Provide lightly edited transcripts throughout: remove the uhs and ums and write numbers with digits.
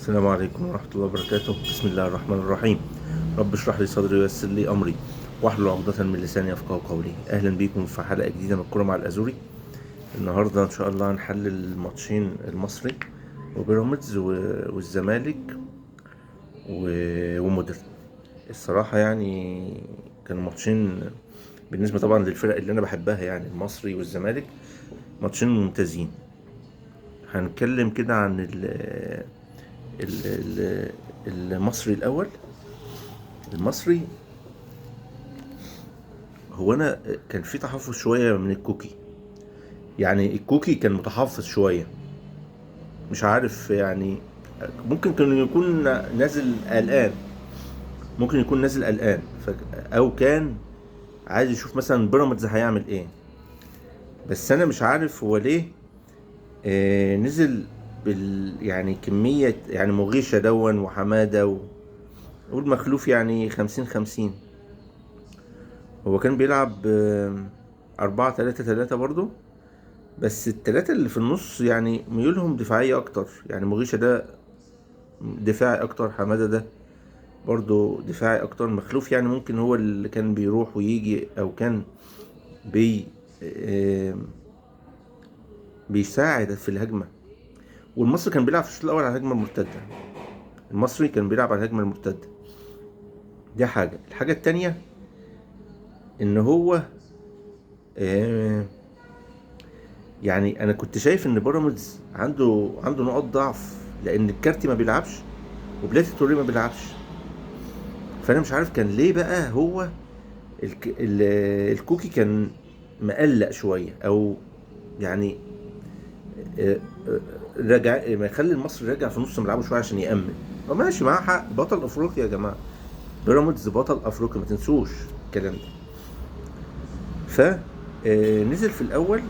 السلام عليكم ورحمة الله وبركاته. بسم الله الرحمن الرحيم. رب اشرح لي صدري ويسر لي أمري واحلل عقدة من لساني يفقهوا قولي. أهلا بيكم في حلقة جديدة من الكورة مع الأزوري. النهاردة إن شاء الله هنحلل الماتشين المصري وبيراميدز والزمالك ومودرن. الصراحة يعني كانوا ماتشين بالنسبة طبعا للفرق اللي أنا بحبها، يعني المصري والزمالك، ماتشين ممتازين. هنتكلم كده عن المصري الأول. المصري، هو أنا كان في تحفظ شوية من الكوكي، يعني الكوكي كان متحفظ شوية، مش عارف يعني. ممكن كان يكون نازل قلقان، ممكن يكون نازل قلقان أو كان عايز يشوف مثلا بيراميدز هيعمل إيه. بس أنا مش عارف هو ليه نزل يعني كمية، يعني مغيشة دون وحمادة والمخلوف، يعني 50-50. هو كان بيلعب 4-3-3 برضو، بس التلاتة اللي في النص يعني ميولهم دفاعية أكتر. يعني مغيشة ده دفاعي أكتر، حمادة ده برضو دفاعي أكتر، مخلوف يعني ممكن هو اللي كان بيروح ويجي، أو كان بي بيساعد في الهجمة. والمصري كان بيلعب في الشوط الأول على الهجمة المرتدة. المصري كان بيلعب على الهجمة المرتدة. دي حاجة. الحاجة التانية إن هو يعني أنا كنت شايف إن بيراميدز عنده نقط ضعف، لأن الكارتي ما بيلعبش وبلاتي توريه ما بيلعبش. فانا مش عارف كان ليه بقى هو الكوكي كان مقلق شويه، او يعني رجع ما يخلي المصري راجع في نص ملعبه شويه عشان يامن. هو ماشي، معاه حق، بطل افريقيا يا جماعه، بيراميدز بطل افريقيا، ما تنسوش الكلام ده. ف نزل في الاول.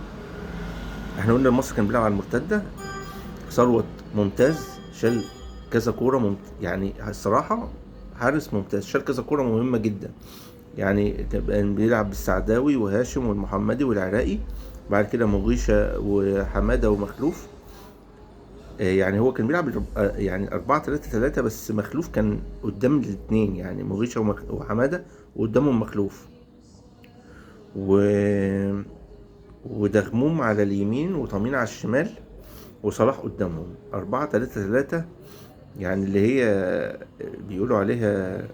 احنا قلنا المصري كان بيلعب على المرتده. ثروت ممتاز، شال كذا كوره يعني الصراحه حارس ممتاز، شال كذا كوره مهمه جدا. يعني كان بيلعب بالسعداوي وهاشم والمحمدي والعراقي، بعد كده مغيشة وحمادة ومخلوف. يعني هو كان بيلعب يعني 4-3-3، بس مخلوف كان قدام الاثنين، يعني مغيشة وحمادة وقدامهم مخلوف و... ودغموم على اليمين وطمين على الشمال وصلاح قدامهم. 4-3-3 يعني اللي هي بيقولوا عليها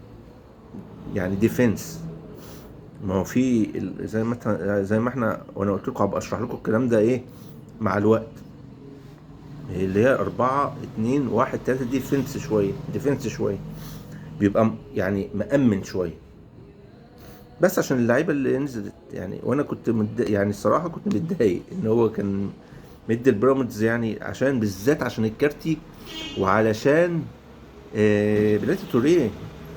يعني ديفنس. ما هو في زي ما احنا وانا قلت لكم، هبقى اشرح لكم الكلام ده ايه مع الوقت. اللي هي 4-2-1-3 ديفنس شويه بيبقى يعني مأمن شويه، بس عشان اللعيبه اللي نزلت يعني. وانا كنت يعني الصراحه كنت متضايق ان هو كان مدي البيراميدز، يعني عشان بالذات عشان الكارتي، وعلشان بلاتي توريه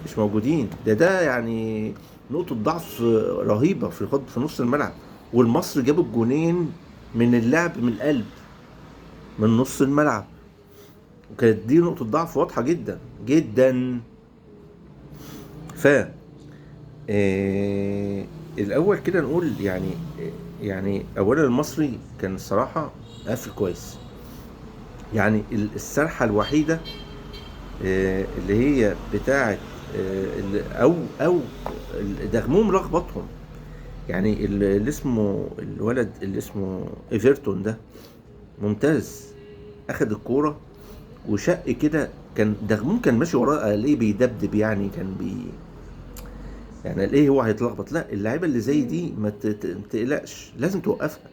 مش موجودين. ده يعني نقطة ضعف رهيبة في نص الملعب. والمصري جاب الجونين من اللعب من القلب، من نص الملعب، وكانت دي نقطة ضعف واضحة جدا جدا. ف الأول كده نقول يعني، يعني أولا المصري كان الصراحة قافل كويس. يعني السرحة الوحيدة اللي هي بتاعة او دغموم لخبطهم. يعني اللي اسمه الولد اللي اسمه ايفرتون ده ممتاز، اخد الكوره وشق كده. كان دغموم كان ماشي وراه، قال ايه بيدبدب، يعني كان يعني قال ايه هو هيتلخبط. لا، اللعيبه اللي زي دي ما تقلقش، لازم توقفها.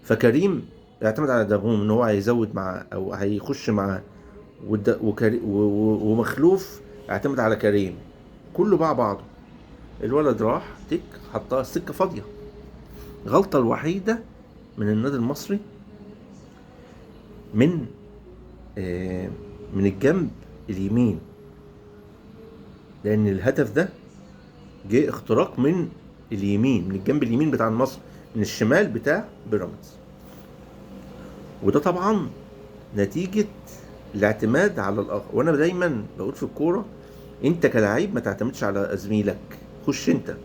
فكريم اعتمد على دغموم ان هو هيزود معاه او هيخش معاه، ومخلوف اعتمد على كريم، كله مع بعضه. الولد راح تك حطها السكه فاضيه. غلطه الوحيده من النادي المصري من من الجنب اليمين، لان الهدف ده جه اختراق من اليمين، من الجنب اليمين بتاع المصري، من الشمال بتاع بيراميدز. وده طبعا نتيجه الاعتماد على الاخر. وانا دايما بقول في الكوره، انت كلاعب ما تعتمدش على زميلك، خش انت،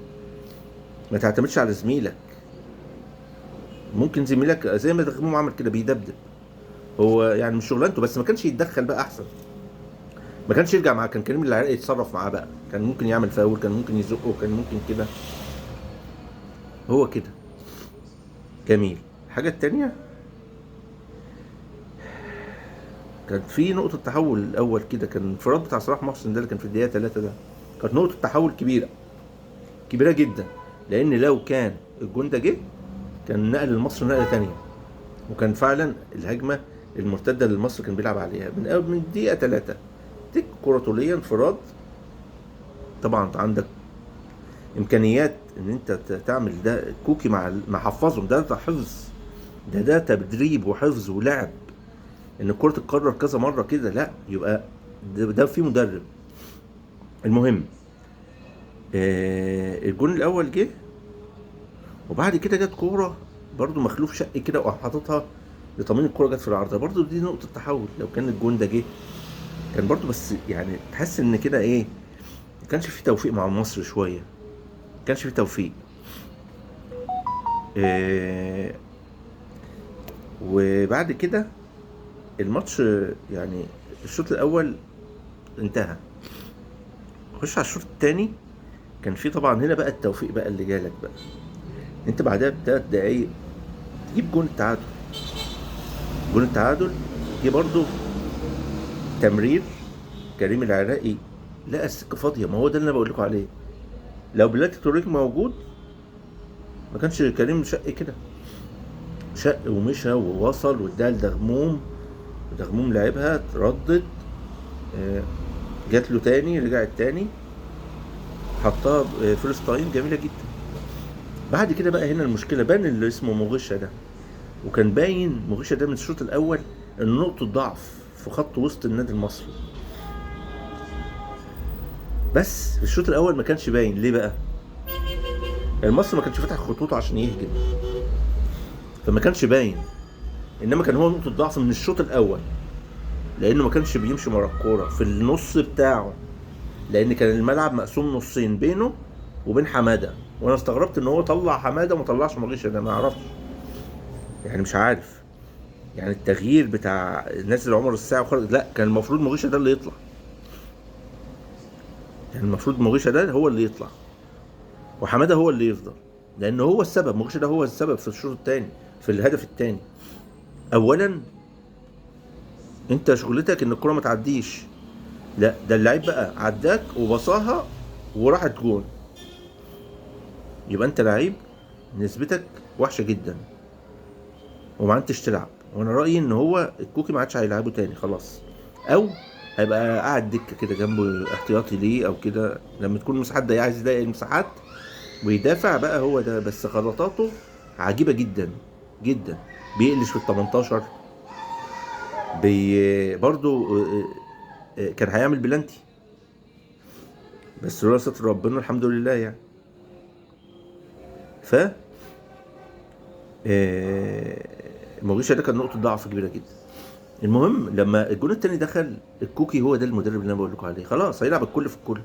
ما تعتمدش على زميلك. ممكن زميلك زي ما دغموم عمل كده بيدبدب، هو يعني مش شغلانته، بس ما كانش يتدخل بقى احسن. ما كانش يرجع معاه، كان كريم العراقي يتصرف معاه بقى، كان ممكن يعمل فاول، كان ممكن يزقه، كان ممكن كده. هو كده جميل. الحاجة التانية، كان في نقطة تحول الأول كده، كان الانفراد بتاع صلاح محسن ده اللي كان في الدقيقة 3 ده، كانت نقطة تحول كبيرة، كبيرة جدا. لأن لو كان الجون ده جه كان نقل لمصر نقلة تانية، وكان فعلا الهجمة المرتدة اللي مصر كان بيلعب عليها من الدقيقة 3 تك كرة طولية انفراد. طبعا انت عندك امكانيات ان انت تعمل ده. كوكي مع حفظهم ده حفظ، ده تدريب وحفظ ولعب، ان الكرة تتكرر كذا مرة كده، لا يبقى ده في مدرب. المهم الجون الاول جه، وبعد كده جت كوره برضو مخلوف شقي كده وقام حاططها لطمين، الكوره جت في العارضه برضو، دي نقطه تحول. لو كان الجون ده جه كان برضو، بس يعني تحس ان كده ايه، ما كانش في توفيق مع مصر شويه، ما كانش في توفيق. آه وبعد كده الماتش يعني الشوط الاول انتهى، خش على الشوط الثاني. كان في طبعا هنا بقى التوفيق بقى اللي جالك بقى، انت بعدها بثلاث دقايق تجيب جون التعادل. جون التعادل جه برضو تمرير كريم العراقي، لقى السكه فاضيه. ما هو ده اللي انا بقول لكم عليه، لو بلاتي توريك موجود ما كانش كريم شق كده، شق ومشى ووصل واداها لدغموم، ودغموم لعبها ردت، جات له تاني، رجعت تاني، حطها فيرست تايم جميله جدا. بعد كده بقى هنا المشكله، بان اللي اسمه مغشه ده، وكان باين مغشه ده من الشوط الاول ان نقطه ضعف في خط وسط النادي المصري. بس في الشوط الاول ما كانش باين. ليه بقى؟ المصري ما كانش فاتح خطوطه عشان يهجم، فما كانش باين. انما كان هو نقطه ضعف من الشوط الاول، لانه ما كانش بيمشي ورا الكوره في النص بتاعه، لان كان الملعب مقسوم نصين بينه وبين حماده. وانا استغربت ان هو طلع حماده وما طلعش مغيشه، ده ما اعرفش يعني، مش عارف يعني التغيير بتاع نازل عمر الساعه وخرج. لا، كان المفروض مغيشه ده اللي يطلع، كان المفروض مغيشه ده هو اللي يطلع وحماده هو اللي يفضل، لان هو السبب. مغيشه ده هو السبب في الشوط الثاني، في الهدف الثاني. اولا انت شغلتك ان الكره ما تعديش، لا ده اللعيب بقى عداك وبصاها وراحت جون، يبقى انت لعيب نسبتك وحشه جدا وما عدتش تلعب. وانا رايي ان هو الكوكي ما عادش هيلعبه تاني خلاص، او هيبقى قاعد دكه كده جنبه احتياطي ليه او كده، لما تكون المساحات ضيقه عايز يضيق المساحات ويدافع بقى هو ده. بس غلطاته عجيبه جدا جدا، بيقلش في ال 18، برضو كان هيعمل بلانتي، بس لولا ستر ربنا الحمد لله يعني. ف مغيشة ده كان نقطة ضعف كبيرة جدا. المهم لما الجون التاني دخل، الكوكي هو ده المدرب اللي انا بقول لكم عليه، خلاص هيلعب الكل في الكل.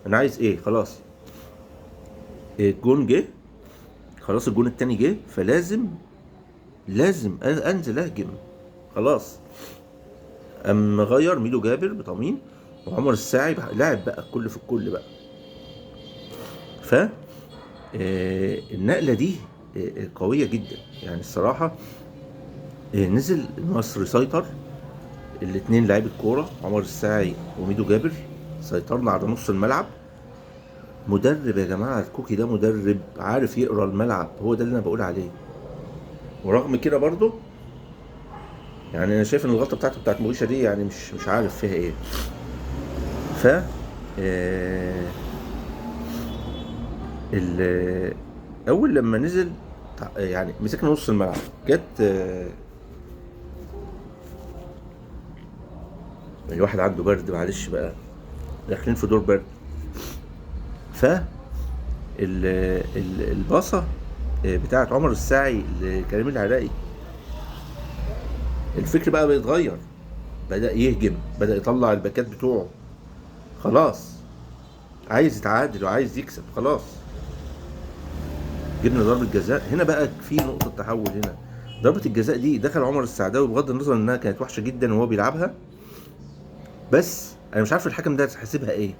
انا عايز ايه؟ خلاص الجون جه، خلاص الجون التاني جه، فلازم انزل اهجم خلاص. قام غير ميدو جابر بطمين وعمر الساعي لاعب بقى الكل في الكل بقى. ف النقلة دي قوية جدا يعني الصراحة. نزل مصر سيطر، الاتنين لعيبة كورة عمر الساعي وميدو جابر، سيطرنا على نص الملعب. مدرب يا جماعة، الكوكي ده مدرب عارف يقرا الملعب، هو ده اللي انا بقول عليه. ورغم كده برضو يعني انا شايف ان الغلطة بتاعت مغيشة دي يعني مش عارف فيها ايه. ف اول لما نزل يعني مسكنا نص الملعب، جت الواحد عنده برد معلش بقى، داخلين في دور برد. ف الباصه بتاعت عمر الساعي لكريم العراقي، الفكر بقى بيتغير، بدأ يهجم، بدأ يطلع الباكات بتوعه، خلاص عايز يتعادل وعايز يكسب خلاص. جبنا ضربة جزاء هنا بقى، في نقطة تحول هنا. ضربة الجزاء دي دخل عمر السعداوي بغض النظر انها كانت وحشة جدا وهو بيلعبها، بس انا مش عارف الحكم ده حاسبها ايه،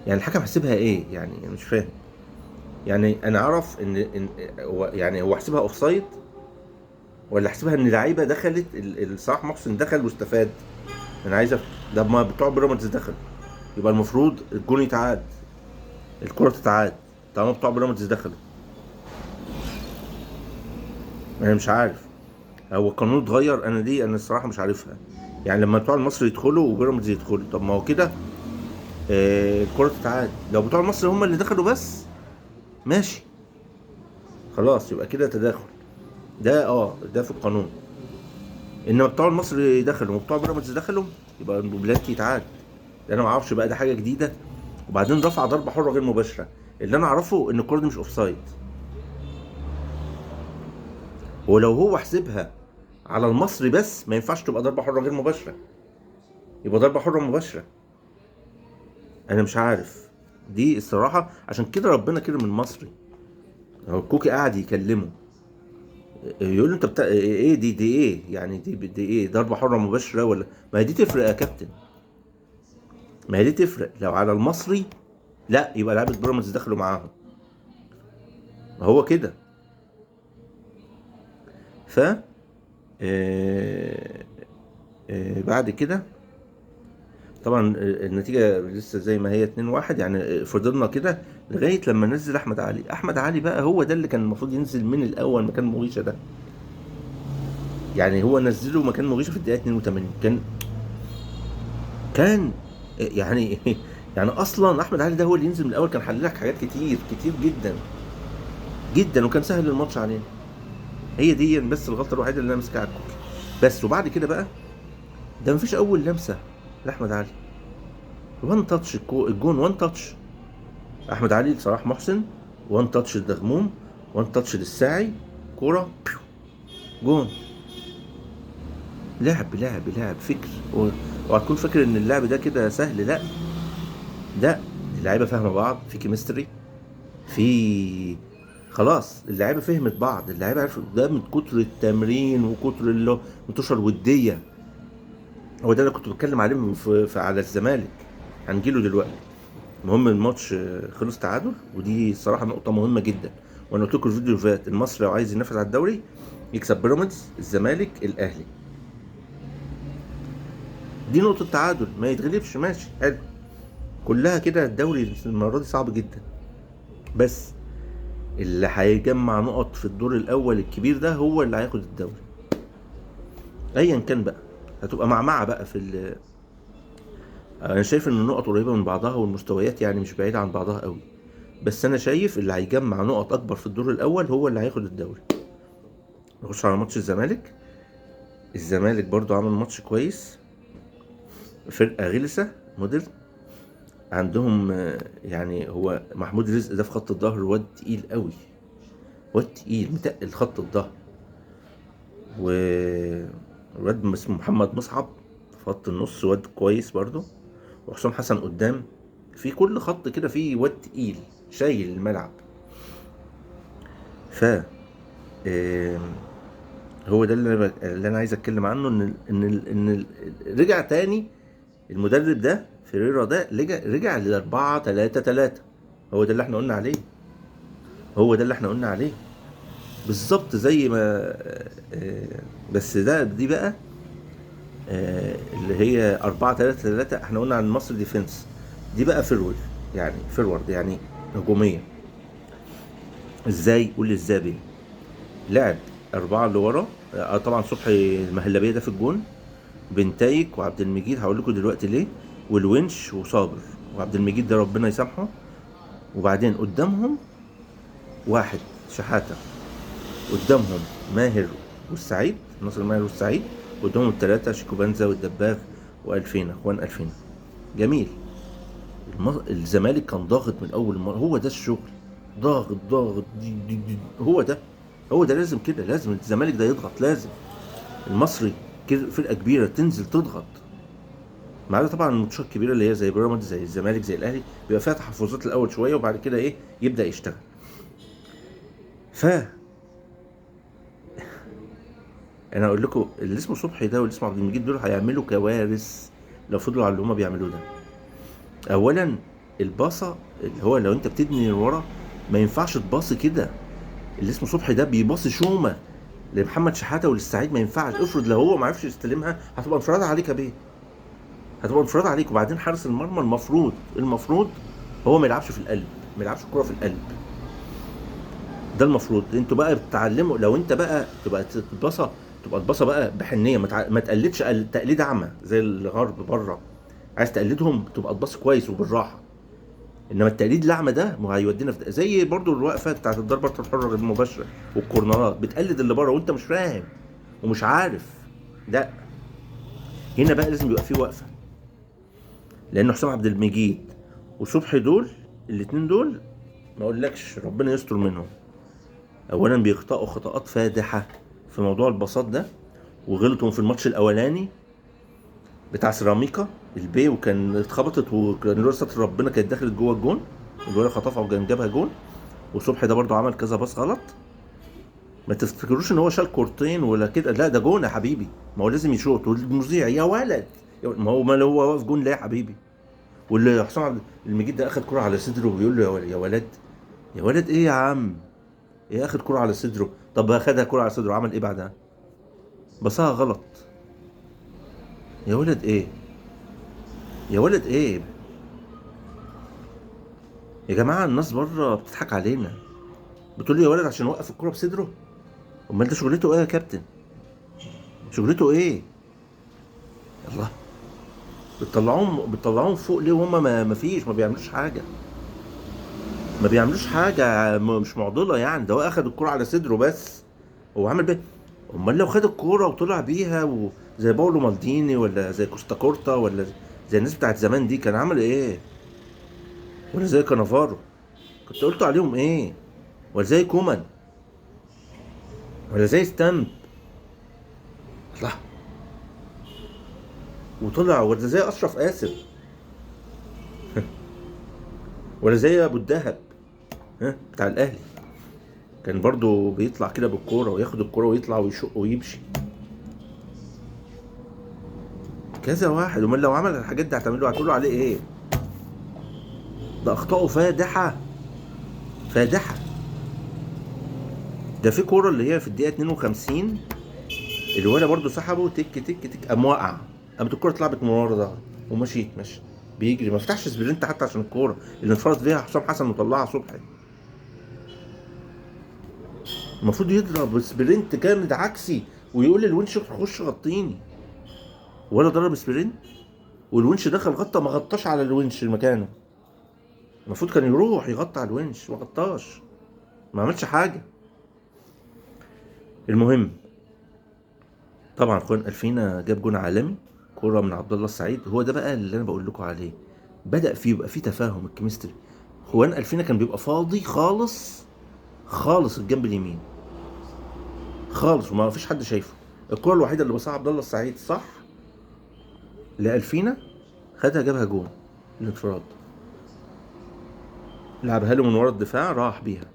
يعني الحكم حاسبها ايه يعني، أنا مش فاهم. يعني انا اعرف ان هو يعني هو حاسبها اوفسايد، ولا حاسبها ان لعيبه دخلت صلاح محسن دخل واستفاد. انا عايز ده ما بتوع بيراميدز دخل، يبقى المفروض الجون يتعاد، الكره تتعاد طالما بتوع بيراميدز دخلوا. انا مش عارف، هو القانون اتغير، انا الصراحه مش عارفها. يعني لما بتوع المصري يدخلوا وبيراميدز يدخلوا، طب ما هو كده الكره تتعاد. لو بتوع المصري هم اللي دخلوا بس، ماشي، خلاص يبقى كده تداخل، ده في القانون. انما بتوع المصري دخلوا وبتوع بيراميدز دخلوا، يبقى البلانتي يتعاد. انا ما اعرفش بقى، ده حاجه جديده. وبعدين رفع ضربه حره غير مباشره، اللي انا اعرفه ان الكره دي مش اوفسايد. ولو هو حسبها على المصري بس، ما ينفعش تبقى ضربه حره غير مباشره، يبقى ضربه حره مباشره. انا مش عارف دي الصراحه، عشان كده ربنا كرم المصري. هو الكوكي قاعد يكلمه، يقول له انت ايه دي ايه يعني، دي ايه ضربه حره مباشره ولا؟ ما هي دي تفرق يا كابتن، ما هي دي تفرق. لو على المصري لا، يبقى لعيبه بيراميدز دخلوا معاهم، ما هو كده. ف آه، بعد كده طبعا النتيجه لسه زي ما هي 2-1. يعني فضلنا كده لغايه لما نزل احمد علي. احمد علي بقى هو ده اللي كان المفروض ينزل من الاول مكان مغيشه ده. يعني هو نزله مكان مغيشه في الدقيقه 82. كان يعني يعني اصلا احمد علي ده هو اللي ينزل من الاول، كان حل لك حاجات كتير كتير جدا جدا، وكان سهل الماتش علينا. هي دي بس الغلطه الوحيده اللي انا ماسكها على الكوكي بس. وبعد كده بقى، ده مفيش اول لمسه لاحمد علي، وان تاتش الجون، وان تاتش احمد علي لصلاح محسن، وان تاتش الدغموم، وان تاتش للساعي، كوره جون. لعب فكر. وهتكون فاكر ان اللعب ده كده سهل، لا، لا، اللعيبه فاهمه بعض، في كيمستري، في خلاص اللعيبه فهمت بعض، اللعيبه عرفت ده من كتر التمرين وكتر اللي منتشر وديه. هو ده اللي كنت بتكلم عليه على الزمالك، هنجيله دلوقتي. المهم الماتش خلص تعادل، ودي الصراحه نقطه مهمه جدا. وانا قلت لكم الفيديو اللي فات، المصري لو عايز ينافس على الدوري يكسب بيراميدز، الزمالك، الاهلي. دي نقطه تعادل، ما يتغلبش، ماشي حلو. كلها كده الدوري المره دي صعب جدا. بس اللي هيجمع نقط في الدور الاول الكبير ده هو اللي هياخد الدوري، ايا كان بقى. هتبقى معمعه بقى انا شايف ان النقط قريبه من بعضها، والمستويات يعني مش بعيده عن بعضها قوي. بس انا شايف اللي هيجمع نقط اكبر في الدور الاول هو اللي هياخد الدوري. نخش على ماتش الزمالك. الزمالك برضو عمل ماتش كويس، فرقه غلسه موديل. عندهم يعني هو محمود رزق ده في خط الظهر واد تقيل قوي، واد تقيل متقل خط الظهر. وواد اسمه محمد مصعب في خط النص، واد كويس برضو. وحسام حسن قدام. في كل خط كده في واد تقيل شايل الملعب. ف هو ده اللي انا عايز اتكلم عنه، رجع تاني المدرب ده فيريرا ده، رجع ل 4-3-3. هو ده اللي احنا قلنا عليه، هو ده اللي احنا قلنا عليه بالظبط زي ما بس دي بقى اللي هي 4-3-3. احنا قلنا عن مصر ديفنس، دي بقى فيرورد يعني هجوميه. ازاي؟ قول لي ازاي بيه. لعب 4 اللي ورا، طبعا صبحي المهلبيه ده في الجون، بنتايك وعبد المجيد، هقول لكم دلوقتي ليه، والونش وصابر. وعبد المجيد ده ربنا يسامحه. وبعدين قدامهم واحد شحاته، قدامهم ماهر والسعيد، ناصر ماهر والسعيد. قدامهم الثلاثه شيكوبانزا والدباغ والفينا، اخوان الفينا. جميل. الزمالك كان ضاغط من اول مره، هو ده الشغل، ضاغط ضاغط دي. هو ده لازم كده، لازم الزمالك ده يضغط، لازم المصري كده فرقه كبيره تنزل تضغط. ما عدا طبعا الماتشات الكبيره اللي هي زي بيراميدز، زي الزمالك، زي الاهلي، بيبقى فيها تحفظات الاول شويه، وبعد كده يبدا يشتغل. ف انا اقول لكم اللي اسمه صبحي ده واللي اسمه عبد المجيد دول هيعملوا كوارث لو فضلوا على اللي هما بيعملوه ده. اولا الباصه اللي هو لو انت بتبني لورا ما ينفعش تباصي كده. اللي اسمه صبحي ده بيباصي شومه لمحمد شحاته وللسعيد، ما ينفعش. افرض لو هو ما عرفش يستلمها هتبقى انفراد عليك يا بيه، هتبقى انفراد عليك. وبعدين حارس المرمى المفروض هو ما يلعبش في القلب، ما يلعبش الكوره في القلب. ده المفروض. انتوا بقى بتتعلموا لو انت بقى تبقى البصه بقى بحنيه، ما تقلدش تقليد اعمى زي الغرب بره. عايز تقلدهم تبقى تبص كويس وبالراحه. انما التقليد الاعمى ده ما هيودينا في زي برضو الوقفه بتاعت الضربه الحره غير المباشره والكورنرات، بتقلد اللي بره وانت مش فاهم ومش عارف. لا، هنا بقى لازم يبقى في وقفه. لان حسام عبد المجيد وصبحي دول الاثنين دول ما اقولكش ربنا يستر منهم. اولا بيخطئوا خطأات فادحه في موضوع الباصات ده، وغلطوا في الماتش الاولاني بتاع سيراميكا البي، وكان اتخبطت وكان لولا ستر ربنا كانت دخلت جوه الجون، الجون خطفها وكان جابها جون. وصبحي ده برضو عمل كذا باص غلط. ما تفتكروش ان هو شال كورتين ولا كده، لا ده جون يا حبيبي. ما هو لازم يشوط. والمذيع يا ولد، ما هو واقف جون ليه يا حبيبي؟ واللي حسام عبد المجيد ده اخد كرة على صدره وبيقول له يا ولد، يا ولد ايه يا عم؟ ايه اخد كرة على صدره؟ طب اخدها كرة على صدره عمل ايه بعدها؟ بصها غلط. يا ولد ايه؟ يا ولد ايه؟ يا جماعة الناس بره بتضحك علينا، بتقول لي يا ولد عشان وقف الكرة بصدره. امال ده شغلته ايه يا كابتن؟ شغلته ايه؟ الله، بتطلعوهم فوق ليه وهم ما فيش، ما بيعملوش حاجة، ما بيعملوش حاجة، مش معضلة يعني. ده هو اخد الكرة على صدره بس، هو عمل بيه. امال لو خد الكوره وطلع بيها زي باولو مالديني ولا زي كوستا كورتا ولا زي الناس بتاعت زمان دي كان عمل ايه؟ ولا زي كانافارو كنت قلت عليهم ايه؟ ولا زي كومان ولا زي ستامب؟ الله. وطلع ولا زي اشرف قاسم ولا زي ابو الدهب بتاع الاهلي، كان برضو بيطلع كده بالكوره وياخد الكوره ويطلع ويشق ويمشي. كذا واحد. امال لو عمل الحاجات دي هتقولوا عليه ايه؟ ده اخطائه فادحه فادحه. ده في كوره اللي هي في الدقيقه 52 الولد برضو سحبه تك تك تك، قام وقع، قامت الكوره اتلعبت من ورا ظهره ماشي بيجري، ما فتحش سبرنت حتى عشان الكوره اللي انفرد فيها حسام حسن وطلعها صبحي. المفروض يضرب سبرنت جامد عكسي ويقول للونش خش غطيني، ولا ضرب سبرنت والونش دخل غطى، ما غطاش على الونش مكانه. المفروض كان يروح يغطي على الونش، ما غطاش، ما عملش حاجه. المهم طبعا اخوان الفينا جاب جون عالمي، كوره من عبد الله السعيد. هو ده بقى اللي انا بقول لكم عليه، بدأ فيه يبقى فيه تفاهم الكيمستري. خوان الفينا كان بيبقى فاضي خالص خالص الجنب اليمين خالص وما فيش حد شايفه. الكرة الوحيدة اللي بصها عبد الله السعيد صح لألفينا، خدها جابها جون الانفراد، لعبها له من ورا الدفاع راح بيها.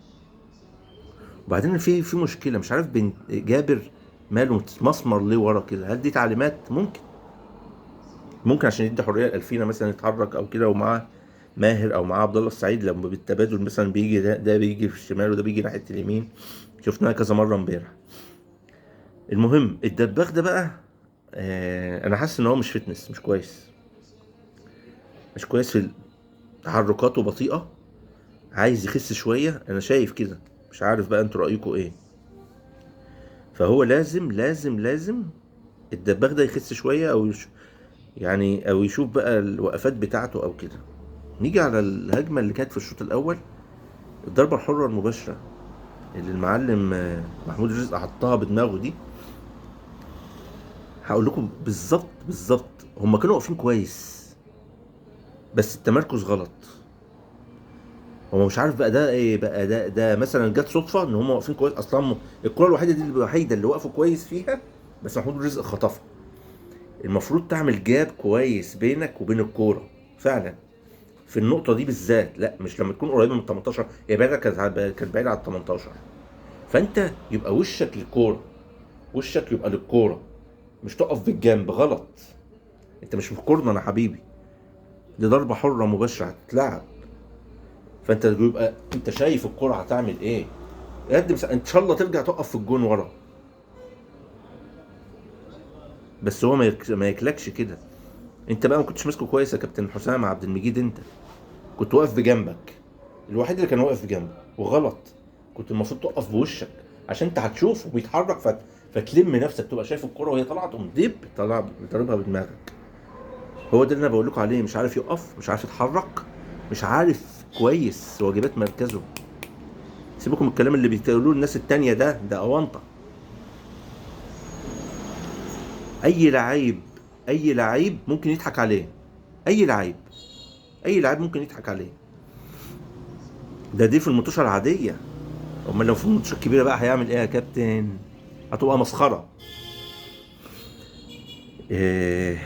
وبعدين في مشكلة مش عارف بين جابر ماله مسمر ليه ورا كده. هل دي تعليمات؟ ممكن عشان يدي حرية لألفينا مثلا يتحرك او كده، ومعاه ماهر او معاه عبد الله السعيد لما بالتبادل مثلا بيجي ده بيجي في الشمال وده بيجي ناحيه اليمين، شفناها كذا مره امبارح. المهم الدباغ ده بقى انا حاسس ان هو مش فتنس، مش كويس في تحركاته بطيئه، عايز يخس شويه، انا شايف كده، مش عارف بقى انتوا رايكم ايه. فهو لازم الدباغ ده يخس شويه يعني او يشوف بقى الوقفات بتاعته او كده. نيجي على الهجمه اللي كانت في الشوط الاول، الضربه الحره المباشره اللي المعلم محمود رزق حطها بدماغه دي. هقول لكم بالظبط هم كانوا واقفين كويس بس التمركز غلط. هو مش عارف بقى ده ايه بقى، ده مثلا جت صدفه ان هم واقفين كويس اصلا. الكره الوحيده اللي وقفوا كويس فيها بس محمود رزق خطفها. المفروض تعمل جاب كويس بينك وبين الكوره فعلا في النقطه دي بالذات، لا مش لما تكون قريبه من ال 18. هي بعيده، كانت بعيده على ال 18، فانت يبقى وشك للكوره، وشك يبقى للكوره، مش تقف بالجنب غلط. انت مش في كورنر يا حبيبي، دي ضربه حره مباشره هتتلعب. فانت بيبقى انت شايف الكره هتعمل ايه، قدم ان شاء الله ترجع تقف في الجون ورا. بس هو ما يكلكش كده. انت بقى ما كنتش ماسكه كويس يا كابتن حسام عبد المجيد. انت كنت واقف بجنبك، الوحيد اللي كان واقف بجنبك وغلط. كنت المفروض تقف بوشك عشان انت هتشوف وبيتحرك فتلم نفسك، تبقى شايف الكرة وهي طالعه تقوم دب طالع بتضربها بدماغك. هو ده اللي انا بقول لكم عليه، مش عارف يقف، مش عارف يتحرك، مش عارف كويس واجبات مركزه. سيبكم من الكلام اللي بيقولوه الناس التانية، ده اونطه. اي لعيب، اي لعيب ممكن يضحك عليه، اي لعيب، اي لعيب ممكن يضحك عليه. دي في الماتشات العاديه، امال لو في الماتشات الكبيره بقى هيعمل ايه يا كابتن؟ هتبقى مسخره.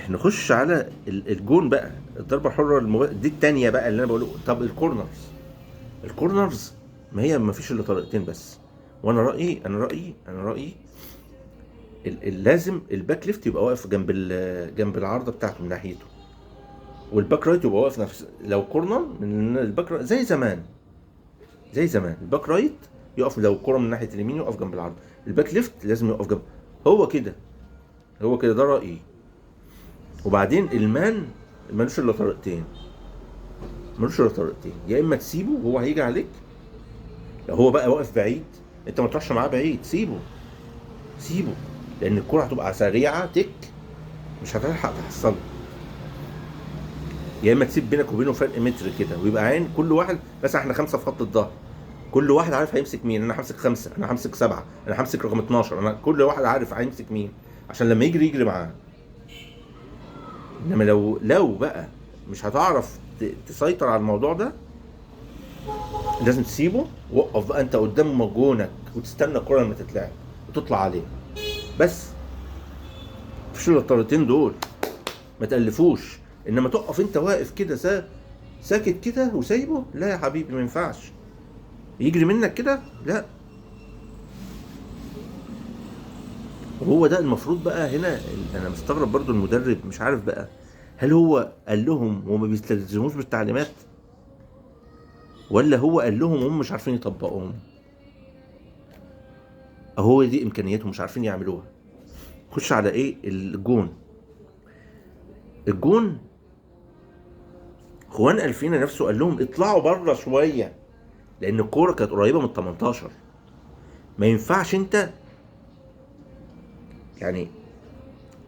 نخش على الجون بقى، الضربه الحره دي التانية بقى اللي انا بقوله. طب الكورنرز، الكورنرز ما هي ما فيش الا طريقتين بس. وانا رايي، انا رايي لازم الباك ليفت يبقى واقف جنب العارضه بتاعته من ناحيته، والباك رايت يبقى واقف نفس. لو كورنر من الباك رايت زي زمان، الباك رايت يقف، لو الكره من ناحيه اليمين يقف جنب العرض، الباك ليفت لازم يقف جنب. هو كده، ده رايي. وبعدين المان ملوش الا طريقتين، يا اما تسيبه وهو هيجي عليك. لو هو بقى واقف بعيد، انت ما تروحش معاه بعيد، سيبه، لان الكره هتبقى سريعه مش هتلحق تحصله. يا اما تسيب بينك وبينه فرق متر كده، ويبقى عين كل واحد. مثلا احنا 5 في خط الظهر، كل واحد عارف هيمسك مين. انا همسك 5، انا همسك 7، انا همسك رقم 12. انا كل واحد عارف هيمسك مين عشان لما يجري معاه. انما لو بقى مش هتعرف تسيطر على الموضوع ده، لازم تسيبه. وقف بقى انت قدام جونك وتستنى الكره لما تتلعب وتطلع عليه بس. مفيش الا الطريقتين دول، ما تألفوش. انما تقف انت واقف كده ساكت كده وسايبه، لا يا حبيبي ما ينفعش. يجري منك كده، لا. وهو ده المفروض بقى هنا. انا مستغرب برضو المدرب، مش عارف بقى هل هو قال لهم وما بيستلزموش بالتعليمات، ولا هو قال لهم وهم مش عارفين يطبقوهم. هو دي امكانياتهم مش عارفين يعملوها. خش على ايه الجون. خوان الفينا نفسه قال لهم اطلعوا بره شويه، لان الكوره كانت قريبه من ال 18. ما ينفعش انت يعني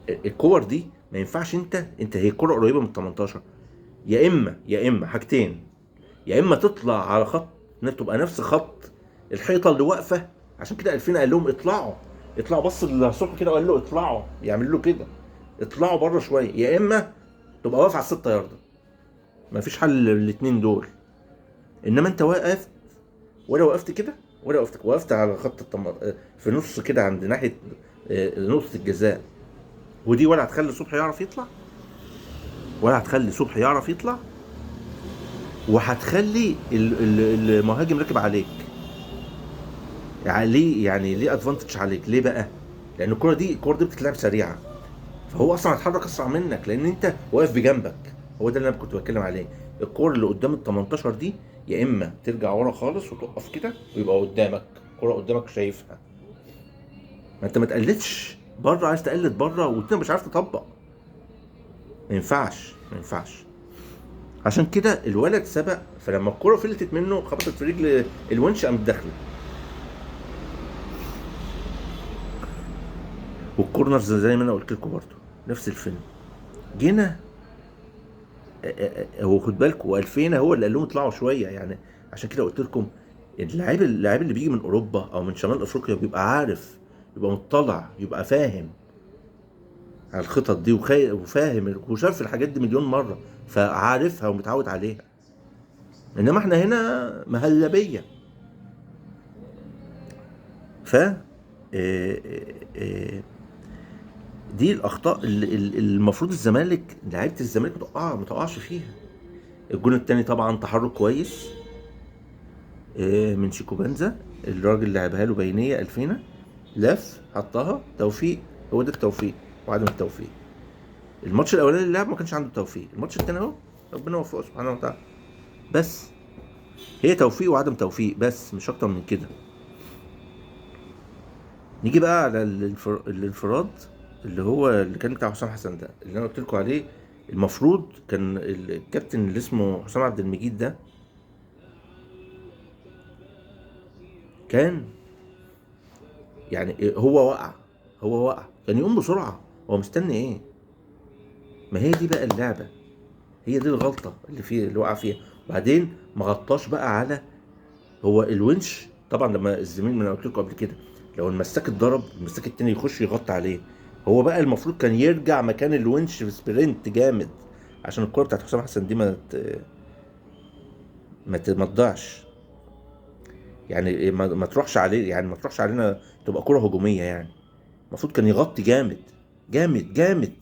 الكور دي، ما ينفعش انت هي الكوره قريبه من ال 18. يا اما حاجتين، يا اما تطلع على خط تبقى نفس خط الحيطه اللي واقفه. عشان كده الفينا قال لهم اطلعوا، بص للصبح كده وقال له اطلعوا، يعمل له كده اطلعوا بره شويه. يا اما تبقى واقف على ال6 ياردة. مفيش حل الاثنين دول. انما انت واقف، ولا وقفت كده ولا وقفت على خط في نص كده عند ناحيه نقطه الجزاء. ودي ولا هتخلي صبحي يعرف يطلع، وهتخلي المهاجم راكب عليك. يعني ليه ادفانتج عليك؟ ليه بقى؟ لان الكره دي بتتلعب سريعه، فهو اصلا هيتحرك اسرع منك لان انت واقف بجنبك. هو ده اللي انا كنت بتكلم عليه. الكره اللي قدام ال 18 دي، يا اما ترجع ورا خالص وتقف كده ويبقى قدامك الكره، قدامك شايفها. ما انت ما تقلدش بره، عايز تقلد بره وانت مش عارف تطبق. ما ينفعش. عشان كده الولد سبق، فلما الكره فلتت منه خبطت في رجل الونش قامت داخله. والكورنرز زي ما انا قلت لكم برضه نفس الفيلم. جينا هو خد بالكم، والفينا هو اللي قال لهم اطلعوا شويه يعني. عشان كده قلت لكم اللاعب اللي بيجي من اوروبا او من شمال افريقيا بيبقى عارف، بيبقى مطلع، بيبقى فاهم على الخطط دي وفاهم وشاف الحاجات دي مليون مره، فعارفها ومتعود عليها. انما احنا هنا مهلبيه. ف دي الاخطاء اللي المفروض الزمالك، لعيبه الزمالك ما تقعش فيها. الجون التاني طبعا تحرك كويس من شيكو بنزا، الراجل لعبها له بينيه الفينا، لف حطها توفيق. هو ده التوفيق وعدم التوفيق. الماتش الاولاني اللي لعب ما كانش عنده توفيق، الماتش التاني اهو ربنا وفقه سبحانه وتعالى. بس هي توفيق وعدم توفيق بس، مش اكتر من كده. نيجي بقى على الانفراد اللي هو اللي كان بتاع حسام حسن ده، اللي انا قلت لكم عليه. المفروض كان الكابتن اللي اسمه حسام عبد المجيد ده كان يعني هو وقع كان يقوم بسرعة. هو مستني ايه؟ ما هي دي بقى اللعبة، هي دي الغلطة اللي فيه اللي وقع فيها. وبعدين ما غطاش بقى على هو الونش. طبعا لما الزميل، من قلت لكم قبل كده، لو المساك اتضرب المساك التاني يخش يغطي عليه. هو بقى المفروض كان يرجع مكان الونش في سبرنت جامد، عشان الكرة بتاعت حسام حسن دي ما تضيعش. يعني ما تروحش عليه، يعني ما تروحش علينا تبقى كرة هجومية يعني. المفروض كان يغطي جامد جامد جامد.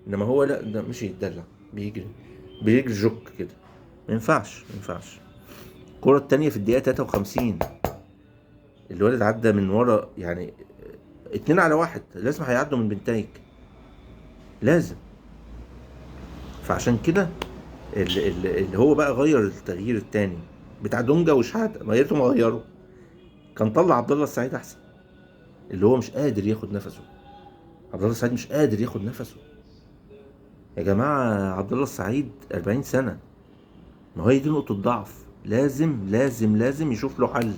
انما هو لا، ده مش يتدلع، بيجري بيجري جوك كده. ما ينفعش. الكرة التانية في الدقيقة 53، الولد عدى من ورا يعني 2 على 1، لازم هيعدوا من بنتايج، لازم. فعشان كده اللي هو بقى غير التغيير التاني بتاع دونجا وشحاتة، ما يا ما غيره، كان طلع عبد الله السعيد احسن. اللي هو مش قادر ياخد نفسه، عبد الله السعيد مش قادر ياخد نفسه. يا جماعة عبد الله السعيد 40 سنة، ما هي دي نقطة ضعف. لازم يشوف له حل،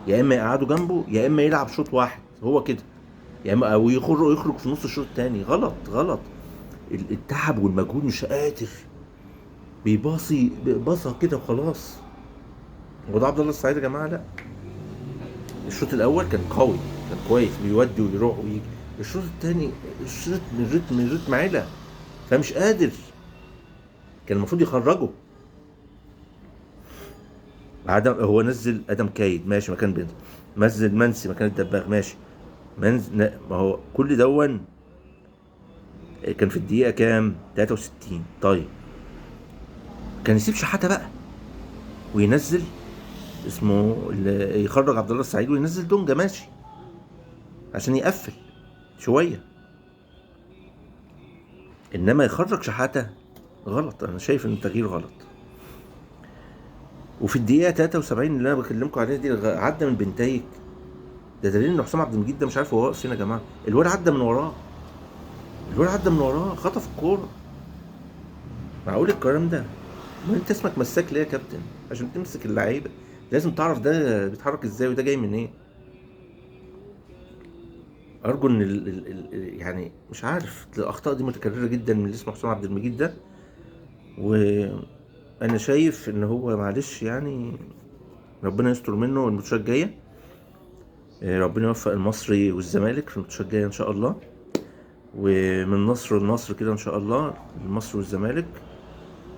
يا اما يقعده جنبه يا اما يلعب شوط واحد هو كده، يا اما او يخرج في نص الشوط التاني. غلط. التعب والمجهود مش قادر، بيباصي باصه كده وخلاص. وده عبد الله السعيد يا جماعه لا. الشوط الاول كان قوي، كان كويس، بيودي ويروح ويجي. الشوط التاني الشوط من رتم علا، فمش قادر. كان المفروض يخرجه. هو نزل ادم كايد ماشي مكان بيض، نزل منسي مكان الدباغ ماشي. ما هو كل دون كان في الدقيقه كام؟ 63. طيب كان يسيب شحاته بقى وينزل اسمه يخرج عبد الله السعيد وينزل دونجا ماشي، عشان يقفل شويه. انما يخرج شحاته غلط، انا شايف ان التغيير غلط. وفي الدقيقه 73 اللي انا بكلمكم عليها دي عدى من بنتايج. ده دليل ان حسام عبد المجيد ده مش عارف هو واقف فين يا جماعه. الواد عدى من وراه خطف الكوره. معقول الكلام ده؟ ما انت اسمك مساك ليه يا كابتن؟ عشان تمسك اللعيبه لازم تعرف ده بيتحرك ازاي وده جاي من ايه. ارجو ان يعني مش عارف، الاخطاء دي متكرره جدا من اللي اسمه حسام عبد المجيد ده. وانا شايف ان هو معلش يعني، ربنا يستر منه الماتشات الجايه. ربنا يوفق المصري والزمالك في الماتشات الجايه ان شاء الله، ومن نصر لنصر كده ان شاء الله، المصري والزمالك.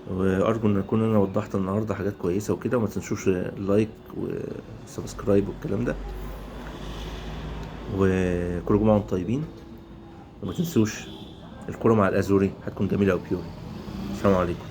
وارجو ان اكون انا وضحت النهارده حاجات كويسه وكده. وما تنسوش اللايك وسبسكرايب والكلام ده. وكل جمعه وانتم طيبين. وما تنسوش الكرة مع الازوري هتكون جميله وبيوري. السلام عليكم.